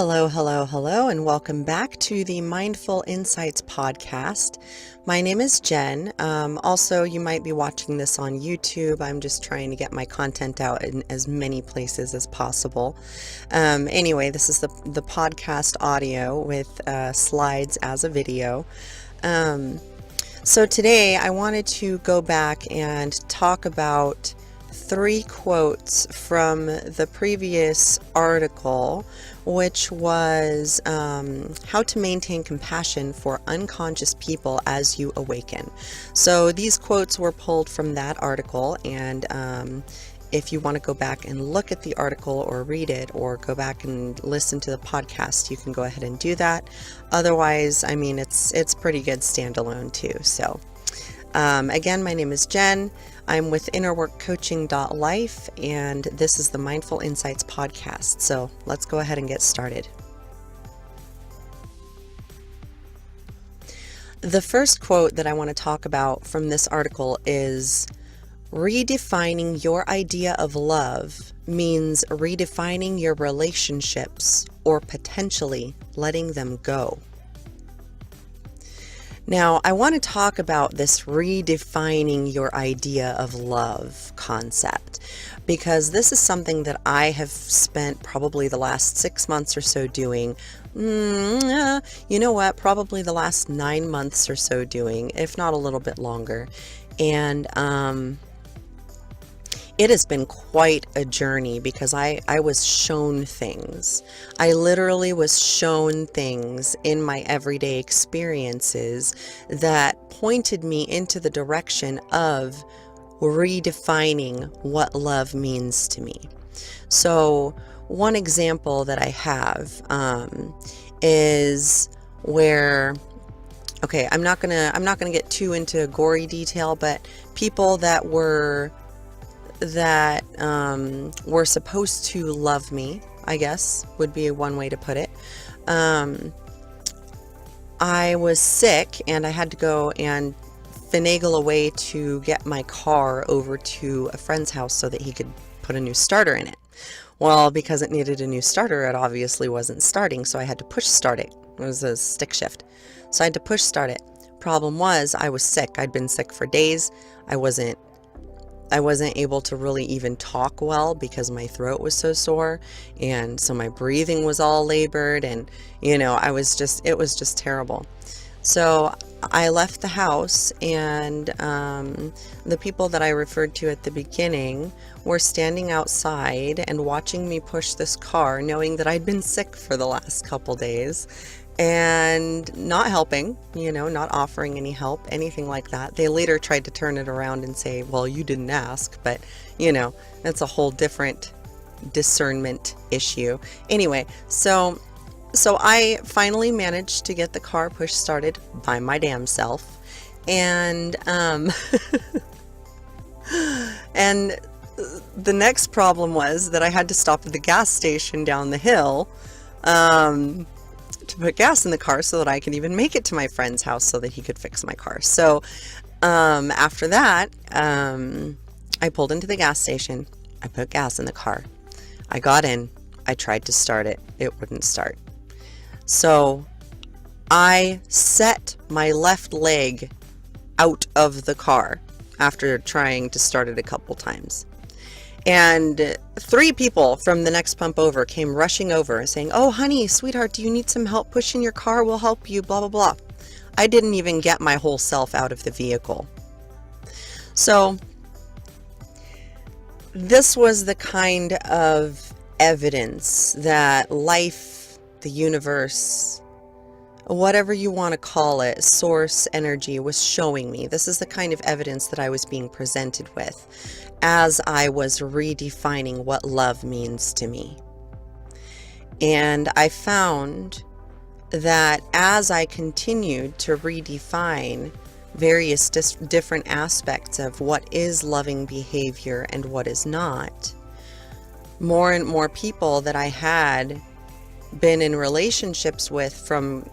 Hello, hello, hello, and welcome back to the Mindful Insights podcast. My name is Jen. Also, you might be watching this on YouTube. I'm just trying to get my content out in as many places as possible. Anyway, this is the podcast audio with slides as a video. So today I wanted to go back and talk about 3 quotes from the previous article, which was how to maintain compassion for unconscious people as you awaken. So these quotes were pulled from that article, and if you want to go back and look at the article or read it or go back and listen to the podcast, you can go ahead and do that. Otherwise, I mean, it's pretty good standalone too. So again, my name is Jen. I'm with innerworkcoaching.life, and this is the Mindful Insights podcast. So let's go ahead and get started. The first quote that I want to talk about from this article is, redefining your idea of love means redefining your relationships or potentially letting them go. Now, I want to talk about this redefining your idea of love concept, because this is something that I have spent probably the last 6 months or so doing. You know what? Probably the last 9 months or so doing, if not a little bit longer. And it has been quite a journey, because I was shown things. I literally was shown things in my everyday experiences that pointed me into the direction of redefining what love means to me. So one example that I have is where, okay, I'm not gonna get too into gory detail, but people that were supposed to love me, I guess would be one way to put it. I was sick and I had to go and finagle a way to get my car over to a friend's house so that he could put a new starter in it. Well, because it needed a new starter, it obviously wasn't starting, so I had to push start it. It was a stick shift. So I had to push start it. Problem was, I was sick. I'd been sick for days. I wasn't able to really even talk well because my throat was so sore, and so my breathing was all labored, and it was just terrible. So I left the house, and the people that I referred to at the beginning were standing outside and watching me push this car, knowing that I'd been sick for the last couple days, and not helping, not offering any help, anything like that. They later tried to turn it around and say, well, you didn't ask, but that's a whole different discernment issue. Anyway, so I finally managed to get the car push started by my damn self, and and the next problem was that I had to stop at the gas station down the hill to put gas in the car so that I could even make it to my friend's house so that he could fix my car. So after that, I pulled into the gas station. I put gas in the car. I got in. I tried to start it. It wouldn't start. So I set my left leg out of the car after trying to start it a couple times. And 3 people from the next pump over came rushing over saying, oh, honey, sweetheart, do you need some help pushing your car? We'll help you, blah, blah, blah. I didn't even get my whole self out of the vehicle. So this was the kind of evidence that life, the universe, whatever you want to call it, source energy, was showing me. This is the kind of evidence that I was being presented with as I was redefining what love means to me. And I found that as I continued to redefine various different aspects of what is loving behavior and what is not, more and more people that I had been in relationships with from,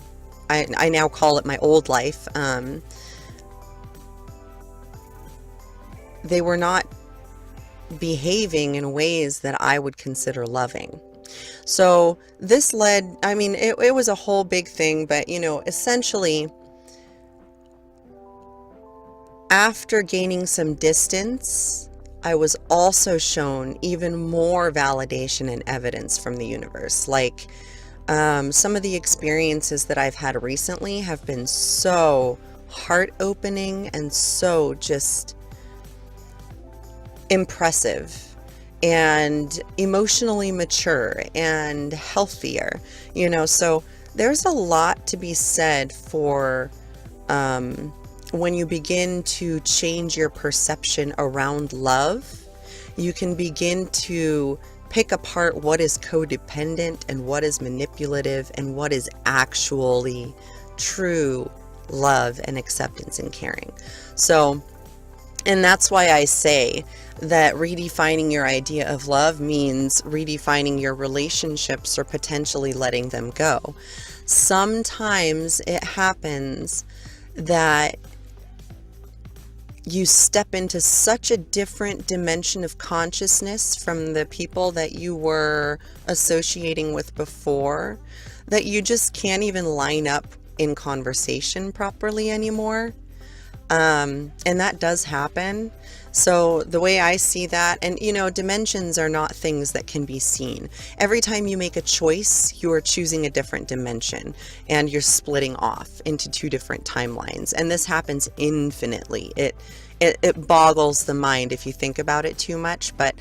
I now call it my old life, they were not behaving in ways that I would consider loving. So this led, I mean, it was a whole big thing, but essentially, after gaining some distance, I was also shown even more validation and evidence from the universe. Like, some of the experiences that I've had recently have been so heart-opening and so just impressive and emotionally mature and healthier, so there's a lot to be said for when you begin to change your perception around love. You can begin to pick apart what is codependent and what is manipulative and what is actually true love and acceptance and caring. So, and that's why I say that redefining your idea of love means redefining your relationships or potentially letting them go. Sometimes it happens that you step into such a different dimension of consciousness from the people that you were associating with before that you just can't even line up in conversation properly anymore. And that does happen. So the way I see that, and dimensions are not things that can be seen. Every time you make a choice, you are choosing a different dimension and you're splitting off into two different timelines. And this happens infinitely. It boggles the mind if you think about it too much, but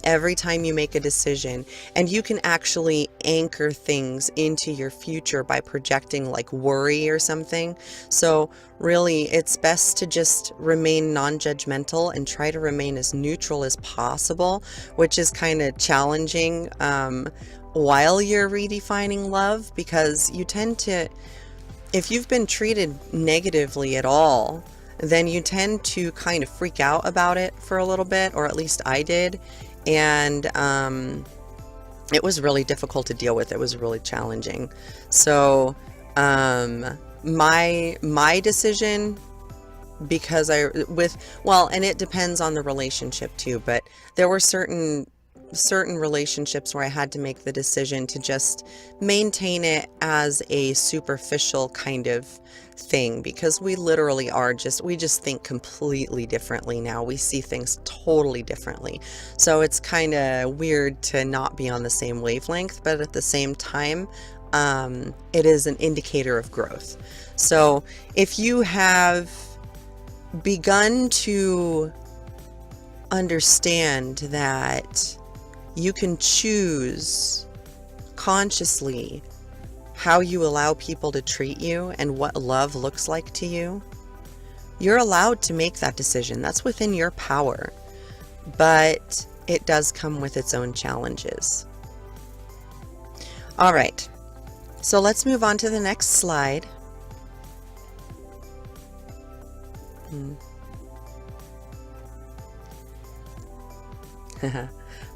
every time you make a decision, and you can actually anchor things into your future by projecting like worry or something. So really, it's best to just remain non-judgmental and try to remain as neutral as possible, which is kind of challenging while you're redefining love, because you tend to, if you've been treated negatively at all, then you tend to kind of freak out about it for a little bit, or at least I did. And it was really difficult to deal with. It was really challenging. So my decision, because and it depends on the relationship too, but there were certain relationships where I had to make the decision to just maintain it as a superficial kind of thing, because we literally we just think completely differently now. We see things totally differently. So it's kind of weird to not be on the same wavelength, but at the same time, it is an indicator of growth. So if you have begun to understand that you can choose consciously how you allow people to treat you and what love looks like to you, you're allowed to make that decision. That's within your power, but it does come with its own challenges. All right, so let's move on to the next slide.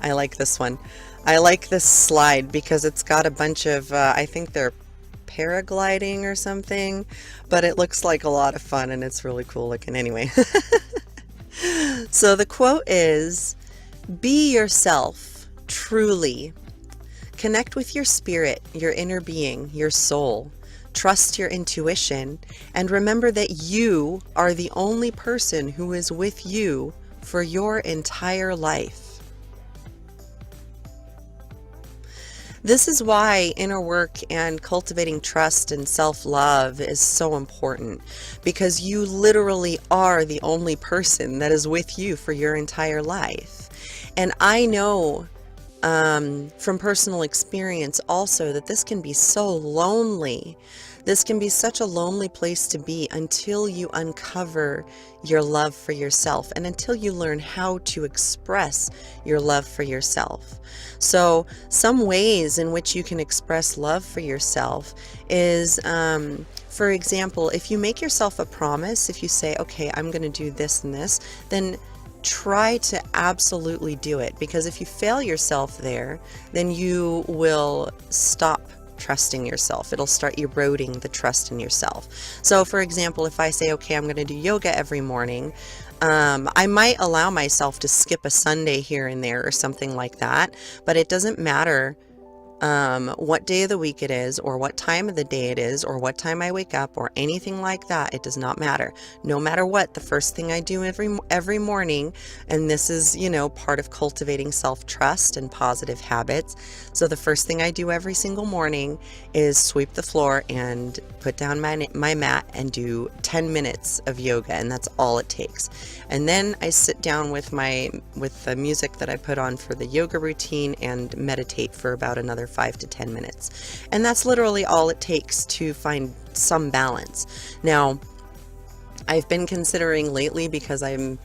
I like this one. I like this slide because it's got a bunch of, I think they're paragliding or something, but it looks like a lot of fun and it's really cool looking anyway. So the quote is, "Be yourself, truly. Connect with your spirit, your inner being, your soul. Trust your intuition, and remember that you are the only person who is with you for your entire life." This is why inner work and cultivating trust and self-love is so important, because you literally are the only person that is with you for your entire life. And I know from personal experience also that this can be so lonely. This can be such a lonely place to be until you uncover your love for yourself and until you learn how to express your love for yourself. So some ways in which you can express love for yourself is, for example, if you make yourself a promise, if you say, okay, I'm going to do this and this, then try to absolutely do it, because if you fail yourself there, then you will stop trusting yourself. It'll start eroding the trust in yourself. So for example, if I say, okay, I'm going to do yoga every morning, I might allow myself to skip a Sunday here and there or something like that, but it doesn't matter what day of the week it is, or what time of the day it is, or what time I wake up, or anything like that. It does not matter. No matter what, the first thing I do every morning, and this is, part of cultivating self-trust and positive habits. So the first thing I do every single morning is sweep the floor and put down my mat and do 10 minutes of yoga, and that's all it takes. And then I sit down with the music that I put on for the yoga routine and meditate for about another 5 to 10 minutes. And that's literally all it takes to find some balance. Now, I've been considering lately, because I'm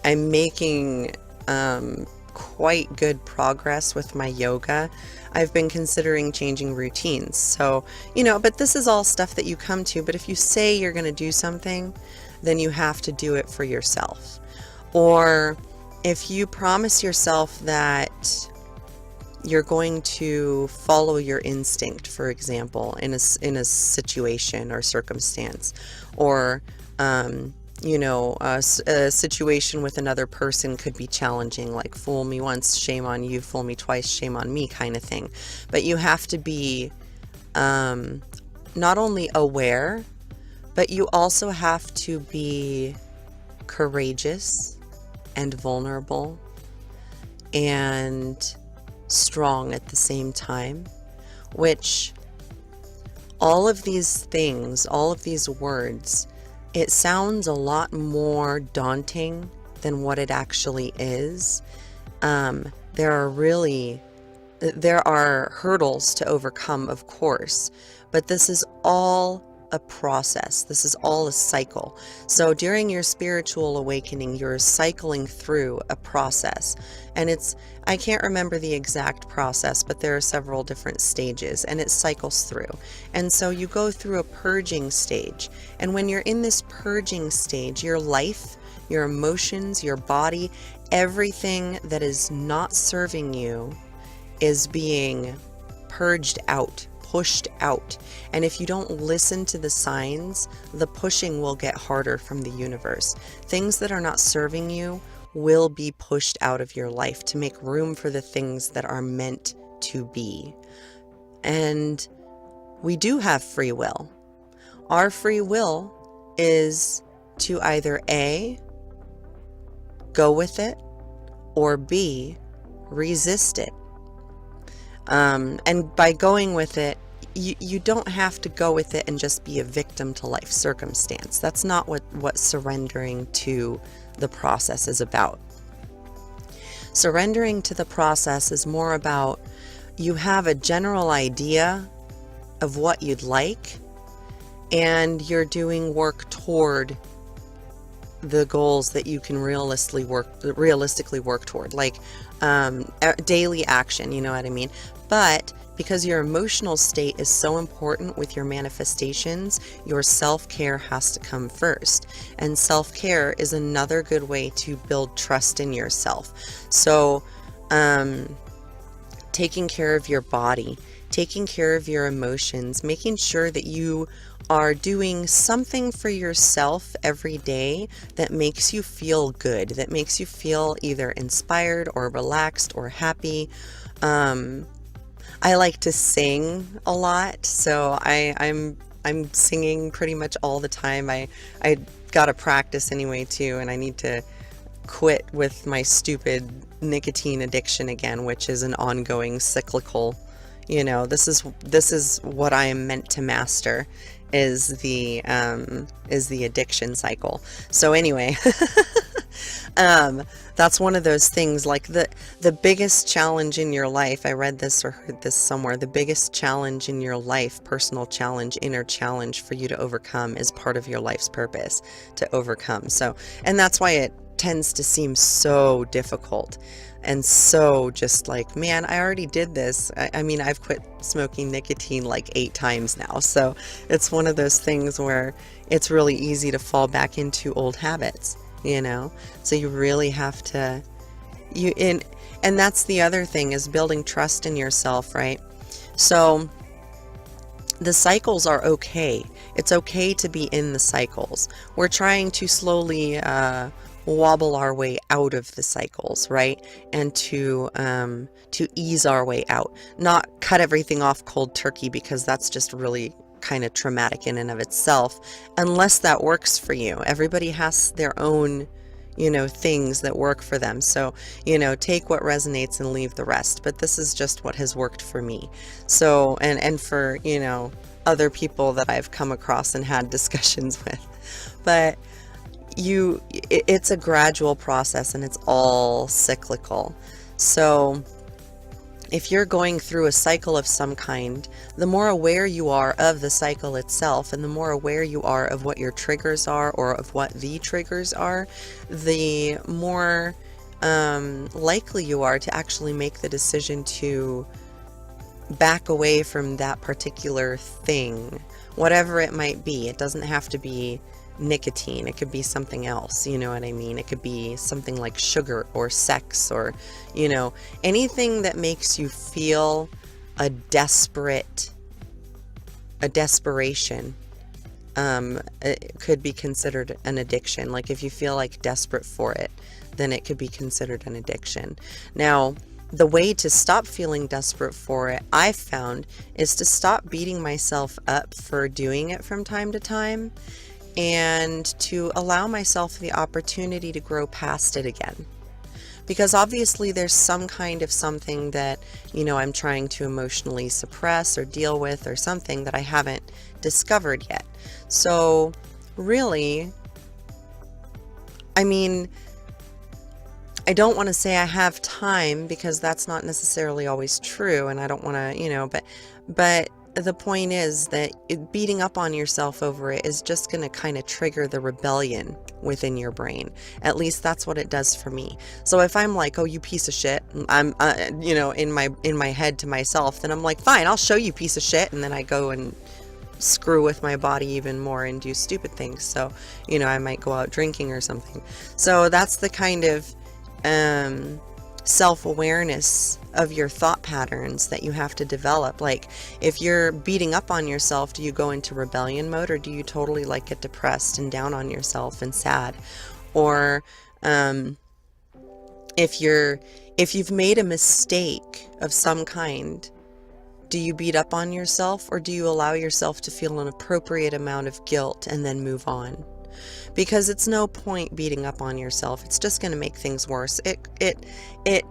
making quite good progress with my yoga. I've been considering changing routines. So, but this is all stuff that you come to. But if you say you're going to do something, then you have to do it for yourself. Or if you promise yourself that you're going to follow your instinct, for example, in a situation or circumstance, or a situation with another person could be challenging, like fool me once, shame on you, fool me twice, shame on me kind of thing. But you have to be not only aware, but you also have to be courageous and vulnerable and strong at the same time, which all of these things, all of these words, it sounds a lot more daunting than what it actually is. There are hurdles to overcome, of course, but this is all a process. This is all a cycle. So during your spiritual awakening, you're cycling through a process, and I can't remember the exact process, but there are several different stages, and it cycles through. And so you go through a purging stage, and when you're in this purging stage, your life, your emotions, your body, everything that is not serving you is being purged out, pushed out. And if you don't listen to the signs, the pushing will get harder from the universe. Things that are not serving you will be pushed out of your life to make room for the things that are meant to be. And we do have free will. Our free will is to either A, go with it, or B, resist it. And by going with it, you don't have to go with it and just be a victim to life circumstance. That's not what surrendering to the process is about. Surrendering to the process is more about, you have a general idea of what you'd like, and you're doing work toward the goals that you can realistically work toward, like daily action, you know what I mean? But because your emotional state is so important with your manifestations, your self-care has to come first. And self-care is another good way to build trust in yourself. So taking care of your body, taking care of your emotions, making sure that you are doing something for yourself every day that makes you feel good, that makes you feel either inspired or relaxed or happy. I like to sing a lot, so I'm singing pretty much all the time. I gotta practice anyway too, and I need to quit with my stupid nicotine addiction again, which is an ongoing cyclical. This is what I am meant to master, is the addiction cycle. So anyway, that's one of those things, like the biggest challenge in your life, I read this or heard this somewhere, the biggest challenge in your life, personal challenge, inner challenge for you to overcome, is part of your life's purpose to overcome. So, and that's why it tends to seem so difficult. And so just like, man, I already did this. I mean, I've quit smoking nicotine like 8 times now. So it's one of those things where it's really easy to fall back into old habits, So you really have to, and that's the other thing, is building trust in yourself, right? So the cycles are okay. It's okay to be in the cycles. We're trying to slowly wobble our way out of the cycles, right? And to ease our way out, not cut everything off cold turkey, because that's just really kind of traumatic in and of itself, unless that works for you. Everybody has their own, things that work for them. So, take what resonates and leave the rest. But this is just what has worked for me. So, and for, other people that I've come across and had discussions with. But it's a gradual process, and it's all cyclical. So if you're going through a cycle of some kind, the more aware you are of the cycle itself, and the more aware you are of what your triggers are, or of what the triggers are, the more likely you are to actually make the decision to back away from that particular thing, whatever it might be. It doesn't have to be nicotine. It could be something else, you know what I mean? It could be something like sugar or sex, or, anything that makes you feel a desperation. It could be considered an addiction. Like if you feel like desperate for it, then it could be considered an addiction. Now, the way to stop feeling desperate for it, I've found, is to stop beating myself up for doing it from time to time, and to allow myself the opportunity to grow past it again. Because obviously there's some kind of something that, I'm trying to emotionally suppress or deal with, or something that I haven't discovered yet. So really, I don't want to say I have time, because that's not necessarily always true, and I don't want to, but the point is that beating up on yourself over it is just going to kind of trigger the rebellion within your brain. At least that's what it does for me. So if I'm like, oh, you piece of shit, I'm, in my head to myself, then I'm like, fine, I'll show you, piece of shit. And then I go and screw with my body even more and do stupid things. So, I might go out drinking or something. So that's the kind of self-awareness of your thought patterns that you have to develop. Like if you're beating up on yourself, do you go into rebellion mode, or do you totally like get depressed and down on yourself and sad? Or if you've made a mistake of some kind, do you beat up on yourself, or do you allow yourself to feel an appropriate amount of guilt and then move on? Because it's no point beating up on yourself. It's just going to make things worse. It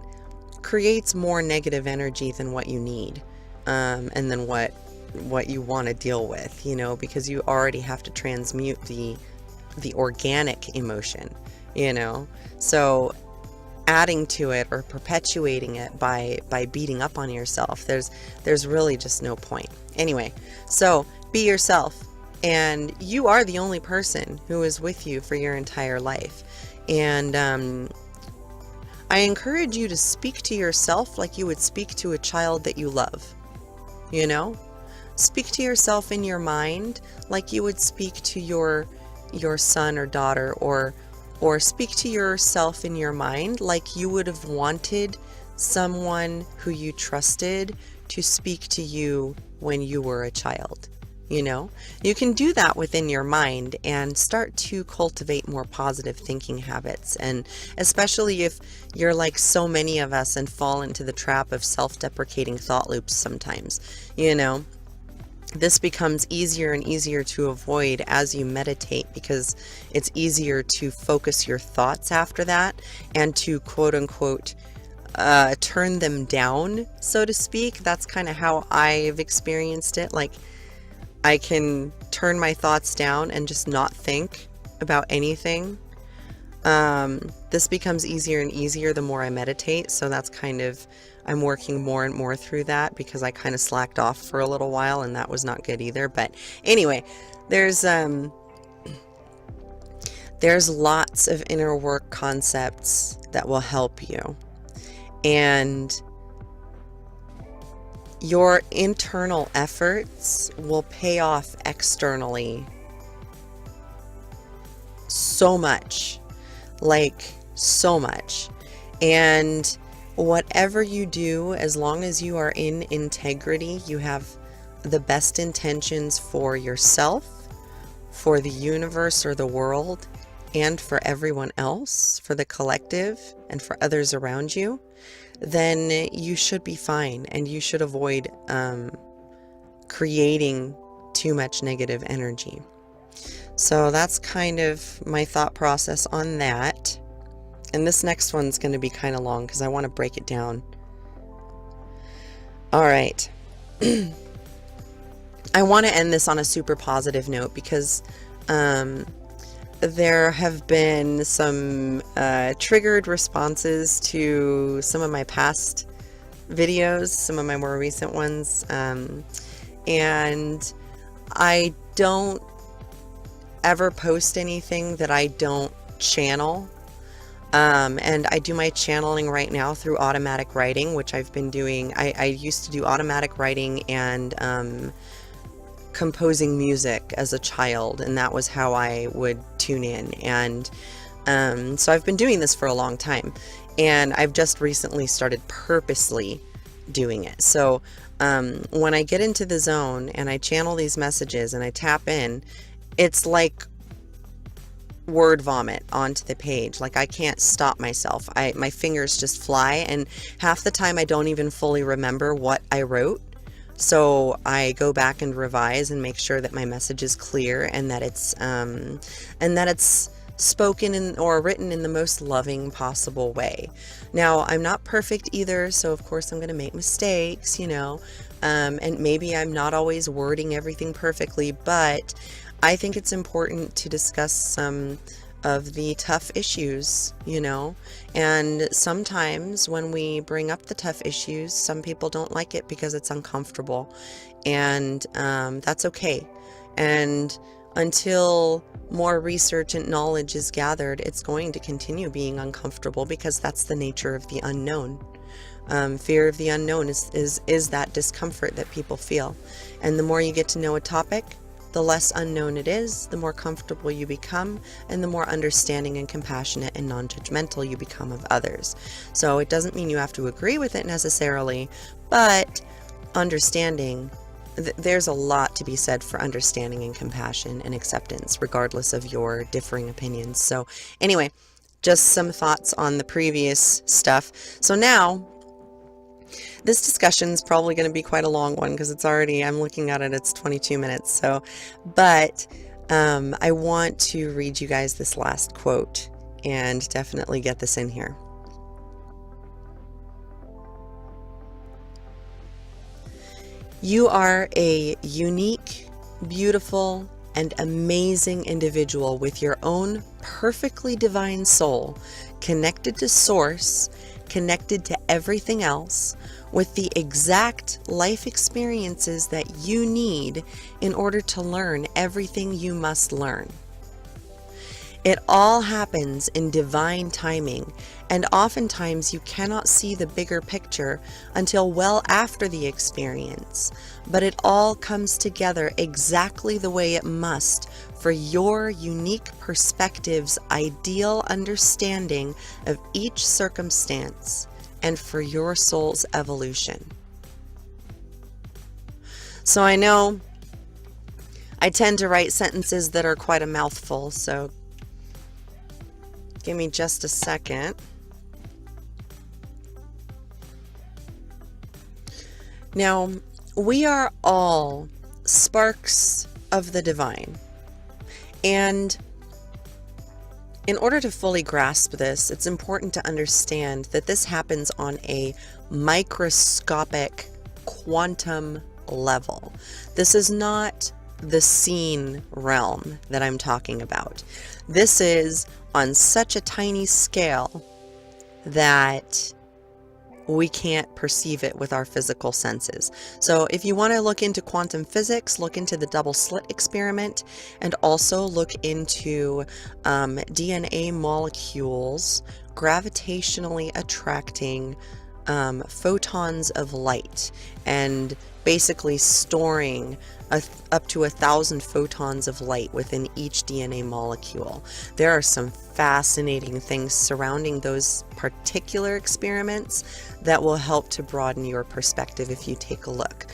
creates more negative energy than what you need, and then what you want to deal with, because you already have to transmute the organic emotion, So adding to it or perpetuating it by beating up on yourself, there's really just no point. Anyway, so be yourself. And you are the only person who is with you for your entire life. And I encourage you to speak to yourself like you would speak to a child that you love. Speak to yourself in your mind like you would speak to your son or daughter, or speak to yourself in your mind like you would have wanted someone who you trusted to speak to you when you were a child. You can do that within your mind and start to cultivate more positive thinking habits. And especially if you're like so many of us and fall into the trap of self-deprecating thought loops sometimes, this becomes easier and easier to avoid as you meditate, because it's easier to focus your thoughts after that and to quote unquote turn them down, so to speak. That's kind of how I've experienced it. Like, I can turn my thoughts down and just not think about anything. This becomes easier and easier the more I meditate. So that's I'm working more and more through that, because I kind of slacked off for a little while, and that was not good either. But anyway, there's lots of inner work concepts that will help you. And your internal efforts will pay off externally so much, like so much. And whatever you do, as long as you are in integrity, you have the best intentions for yourself, for the universe or the world, and for everyone else, for the collective, and for others around you, then you should be fine, and you should avoid creating too much negative energy. So that's kind of my thought process on that. And this next one's going to be kind of long because I want to break it down. All right. I want to end this on a super positive note because there have been some triggered responses to some of my past videos, some of my more recent ones, and I don't ever post anything that I don't channel. And I do my channeling right now through automatic writing, which I've been doing. I used to do automatic writing and composing music as a child, and that was how I would tune in. And so I've been doing this for a long time, and I've just recently started purposely doing it. So when I get into the zone and I channel these messages and I tap in, it's like word vomit onto the page. Like I can't stop myself. My fingers just fly, and half the time I don't even fully remember what I wrote. So I go back and revise and make sure that my message is clear and that it's spoken in or written in the most loving possible way. Now, I'm not perfect either, so of course I'm going to make mistakes, and maybe I'm not always wording everything perfectly, but I think it's important to discuss some of the tough issues, and sometimes when we bring up the tough issues, some people don't like it because it's uncomfortable, and that's okay. And until more research and knowledge is gathered, it's going to continue being uncomfortable because that's the nature of the unknown. Fear of the unknown is that discomfort that people feel. And the more you get to know a topic, the less unknown it is, the more comfortable you become, and the more understanding and compassionate and non-judgmental you become of others. So it doesn't mean you have to agree with it necessarily, but understanding, there's a lot to be said for understanding and compassion and acceptance, regardless of your differing opinions. So anyway, just some thoughts on the previous stuff. So now, this discussion is probably going to be quite a long one because I'm looking at it, it's 22 minutes. But I want to read you guys this last quote and definitely get this in here. You are a unique, beautiful, and amazing individual with your own perfectly divine soul, connected to Source, connected to everything else, with the exact life experiences that you need in order to learn everything you must learn. It all happens in divine timing, and oftentimes you cannot see the bigger picture until well after the experience, but it all comes together exactly the way it must for your unique perspective's ideal understanding of each circumstance and for your soul's evolution. So I know I tend to write sentences that are quite a mouthful, so give me just a second. Now, we are all sparks of the divine. And in order to fully grasp this, it's important to understand that this happens on a microscopic quantum level. This is not the seen realm that I'm talking about. This is on such a tiny scale that we can't perceive it with our physical senses. So if you want to look into quantum physics, look into the double slit experiment, and also look into DNA molecules gravitationally attracting photons of light and basically storing up to 1,000 photons of light within each DNA molecule. There are some fascinating things surrounding those particular experiments that will help to broaden your perspective if you take a look.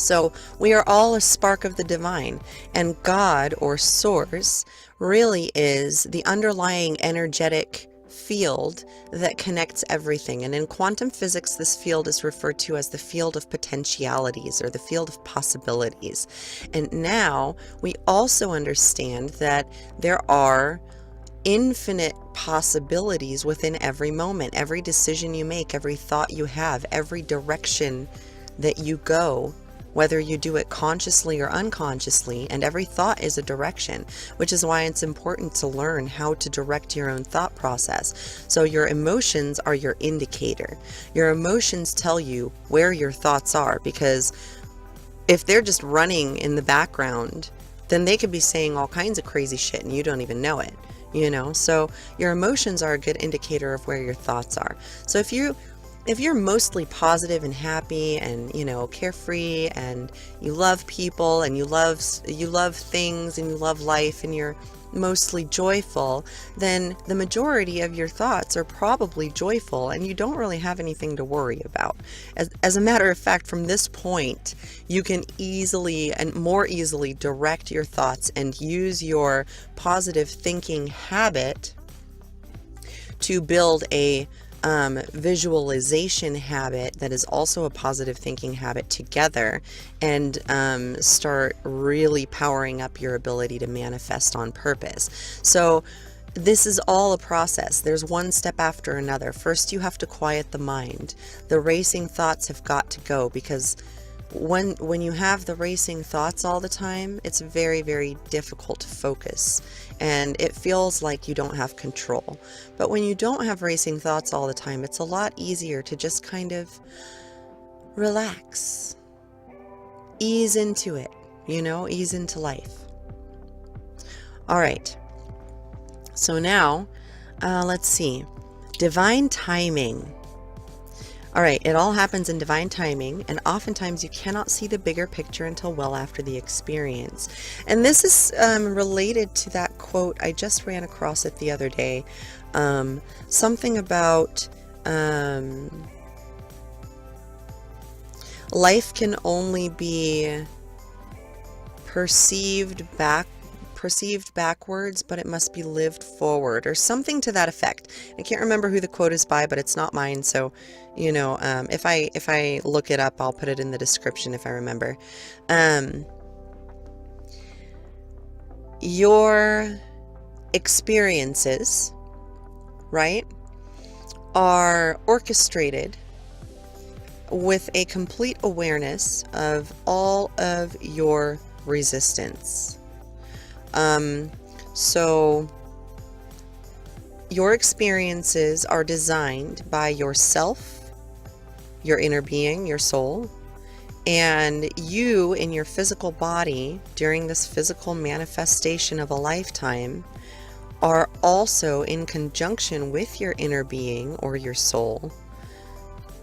So we are all a spark of the divine, and God, or source, really is the underlying energetic field that connects everything. And in quantum physics, this field is referred to as the field of potentialities, or the field of possibilities. And now we also understand that there are infinite possibilities within every moment, every decision you make, every thought you have, every direction that you go, whether you do it consciously or unconsciously, and every thought is a direction, which is why it's important to learn how to direct your own thought process. So your emotions are your indicator. Your emotions tell you where your thoughts are, because if they're just running in the background, then they could be saying all kinds of crazy shit and you don't even know it, you know? So your emotions are a good indicator of where your thoughts are. So if you're mostly positive and happy and, you know, carefree, and you love people and you love things and you love life, and you're mostly joyful, then the majority of your thoughts are probably joyful and you don't really have anything to worry about. As a matter of fact, from this point, you can easily and more easily direct your thoughts and use your positive thinking habit to build a visualization habit that is also a positive thinking habit together, and start really powering up your ability to manifest on purpose. So this is all a process. There's one step after another. First, you have to quiet the mind. The racing thoughts have got to go, because when you have the racing thoughts all the time, it's very, very difficult to focus, and it feels like you don't have control. But when you don't have racing thoughts all the time, it's a lot easier to just kind of relax, ease into it, you know, ease into life. All right. So now, let's see. Divine timing. All right, it all happens in divine timing, and oftentimes you cannot see the bigger picture until well after the experience. And this is related to that quote. I just ran across it the other day. Something about life can only be perceived backwards, but it must be lived forward, or something to that effect. I can't remember who the quote is by, but it's not mine. So, you know, if I look it up, I'll put it in the description if I remember. Your experiences, right, are orchestrated with a complete awareness of all of your resistance. So your experiences are designed by yourself, your inner being, your soul, and you in your physical body during this physical manifestation of a lifetime are also in conjunction with your inner being or your soul,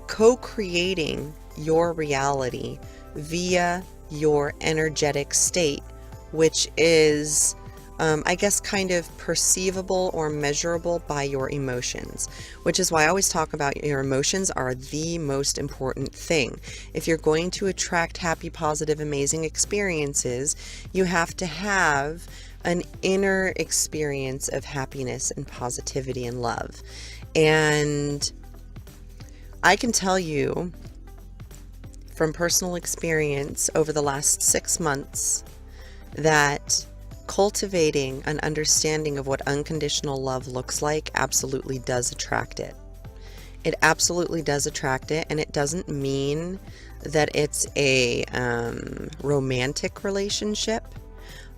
co-creating your reality via your energetic state, which is, I guess, kind of perceivable or measurable by your emotions, which is why I always talk about your emotions are the most important thing. If you're going to attract happy, positive, amazing experiences, you have to have an inner experience of happiness and positivity and love. And I can tell you from personal experience over the last 6 months that cultivating an understanding of what unconditional love looks like absolutely does attract it. It absolutely does attract it, and it doesn't mean that it's a romantic relationship,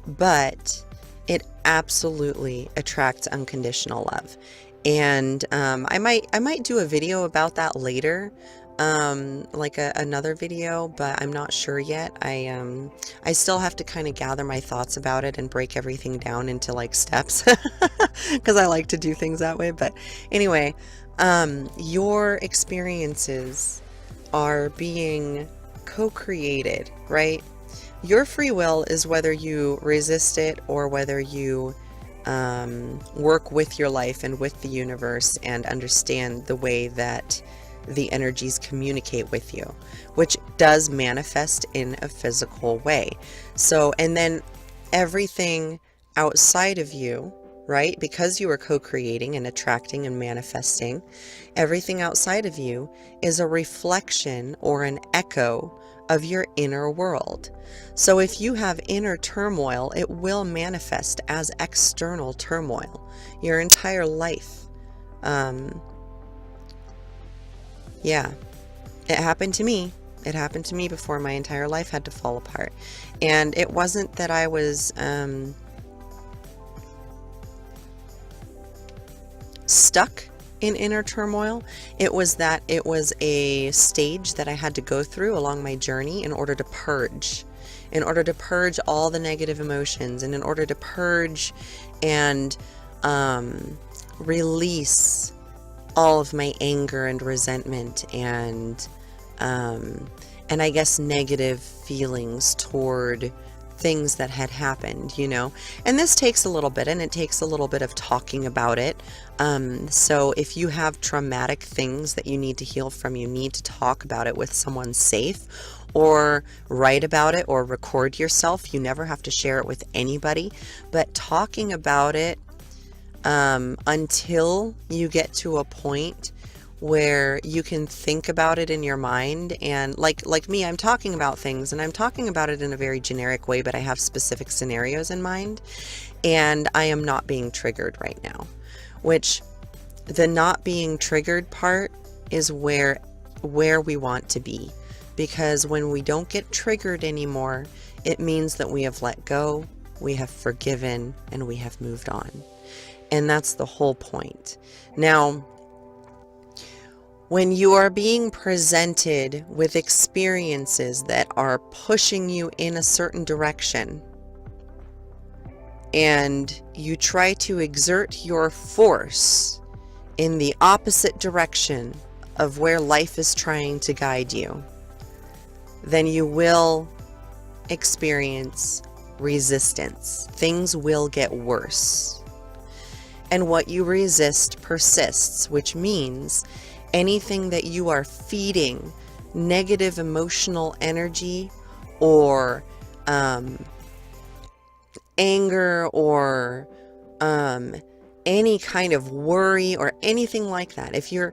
but it absolutely attracts unconditional love. And I might do a video about that later, like another video, but I'm not sure yet. I still have to kind of gather my thoughts about it and break everything down into like steps, because I like to do things that way. But anyway, your experiences are being co-created, right? Your free will is whether you resist it or whether you work with your life and with the universe and understand the way that the energies communicate with you, which does manifest in a physical way. So, and then everything outside of you, right? Because you are co-creating and attracting and manifesting, everything outside of you is a reflection or an echo of your inner world. So if you have inner turmoil, it will manifest as external turmoil your entire life. Yeah, it happened to me. It happened to me before my entire life had to fall apart. And it wasn't that I was stuck in inner turmoil. It was that it was a stage that I had to go through along my journey in order to purge. In order to purge all the negative emotions, and in order to purge and release all of my anger and resentment and I guess negative feelings toward things that had happened, you know. And this takes a little bit, and it takes a little bit of talking about it. So if you have traumatic things that you need to heal from, you need to talk about it with someone safe, or write about it, or record yourself. You never have to share it with anybody, but talking about it until you get to a point where you can think about it in your mind. And like me, I'm talking about things, and I'm talking about it in a very generic way, but I have specific scenarios in mind, and I am not being triggered right now, which the not being triggered part is where we want to be, because when we don't get triggered anymore, it means that we have let go, we have forgiven, and we have moved on. And that's the whole point. Now, when you are being presented with experiences that are pushing you in a certain direction, and you try to exert your force in the opposite direction of where life is trying to guide you, then you will experience resistance. Things will get worse. And what you resist persists, which means anything that you are feeding negative emotional energy or anger or any kind of worry or anything like that, if you're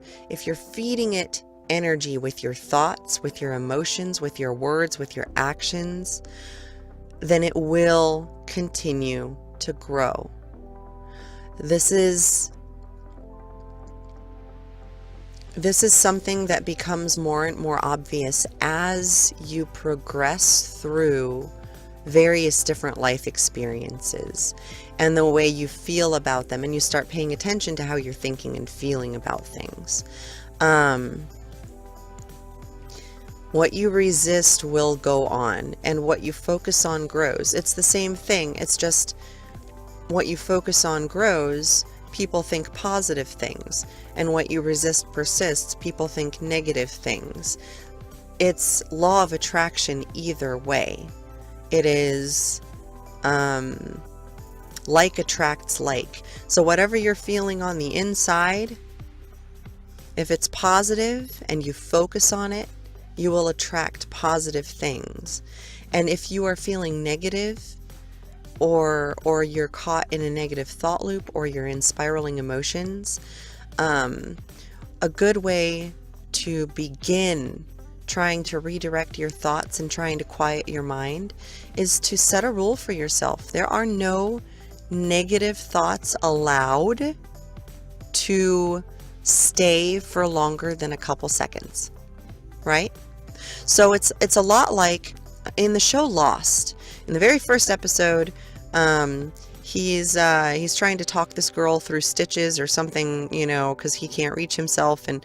feeding it energy with your thoughts, with your emotions, with your words, with your actions, then it will continue to grow. This is something that becomes more and more obvious as you progress through various different life experiences and the way you feel about them, and you start paying attention to how you're thinking and feeling about things. What you resist will go on, and what you focus on grows. It's the same thing. It's just what you focus on grows. People think positive things, and what you resist persists. People think negative things. It's law of attraction either way. It is like attracts like. So whatever you're feeling on the inside, if it's positive and you focus on it, you will attract positive things. And if you are feeling negative, or you're caught in a negative thought loop, or you're in spiraling emotions, a good way to begin trying to redirect your thoughts and trying to quiet your mind is to set a rule for yourself. There are no negative thoughts allowed to stay for longer than a couple seconds, right? So it's a lot like in the show Lost. In the very first episode, he's trying to talk this girl through stitches or something, you know, because he can't reach himself, and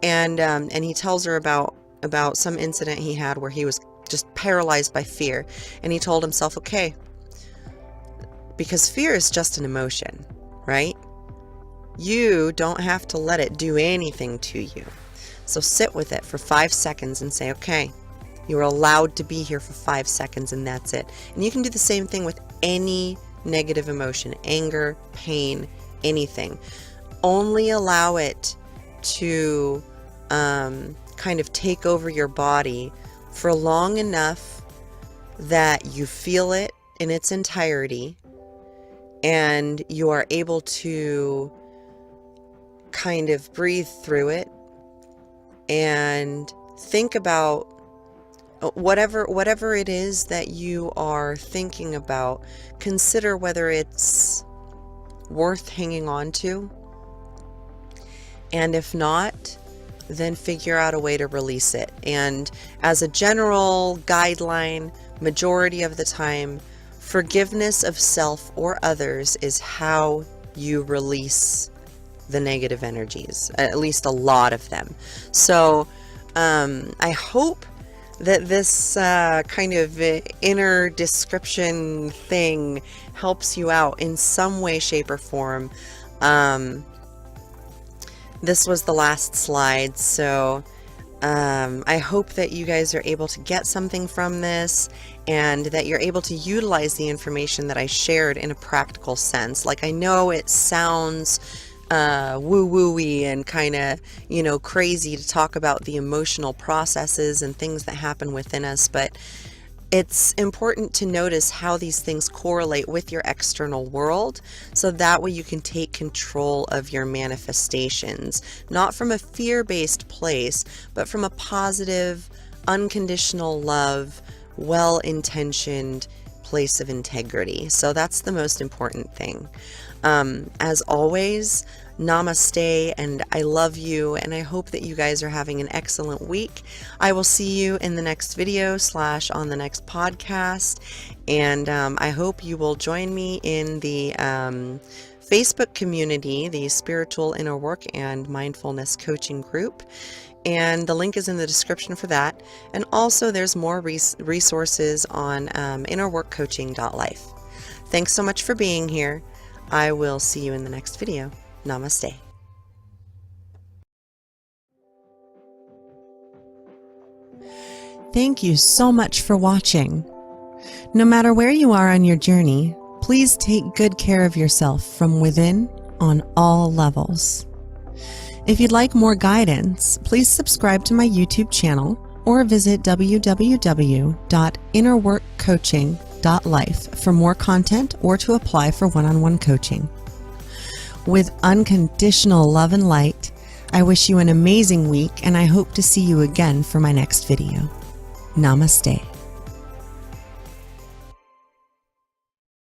he tells her about some incident he had where he was just paralyzed by fear, and he told himself, okay, because fear is just an emotion, right? You don't have to let it do anything to you. So sit with it for 5 seconds and say, okay, you're allowed to be here for 5 seconds, and that's it. And you can do the same thing with any negative emotion, anger, pain, anything. Only allow it to kind of take over your body for long enough that you feel it in its entirety and you are able to kind of breathe through it and think about whatever it is that you are thinking about. Consider whether it's worth hanging on to, and if not, then figure out a way to release it. And as a general guideline, majority of the time, forgiveness of self or others is how you release the negative energies, at least a lot of them. So I hope that this kind of inner description thing helps you out in some way, shape, or form. This was the last slide, so I hope that you guys are able to get something from this and that you're able to utilize the information that I shared in a practical sense. Like, I know it sounds woo-woo-y and kind of, crazy to talk about the emotional processes and things that happen within us, but it's important to notice how these things correlate with your external world, so that way you can take control of your manifestations, not from a fear-based place, but from a positive, unconditional love, well-intentioned place of integrity. So that's the most important thing. As always, namaste, and I love you, and I hope that you guys are having an excellent week. I will see you in the next video / on the next podcast, and I hope you will join me in the Facebook community, the Spiritual Inner Work and Mindfulness Coaching Group, and the link is in the description for that. And also there's more resources on innerworkcoaching.life. Thanks so much for being here. I will see you in the next video. Namaste. Thank you so much for watching. No matter where you are on your journey, please take good care of yourself from within on all levels. If you'd like more guidance, please subscribe to my YouTube channel or visit www.innerworkcoaching.life for more content or to apply for one-on-one coaching. With unconditional love and light, I wish you an amazing week, and I hope to see you again for my next video. Namaste.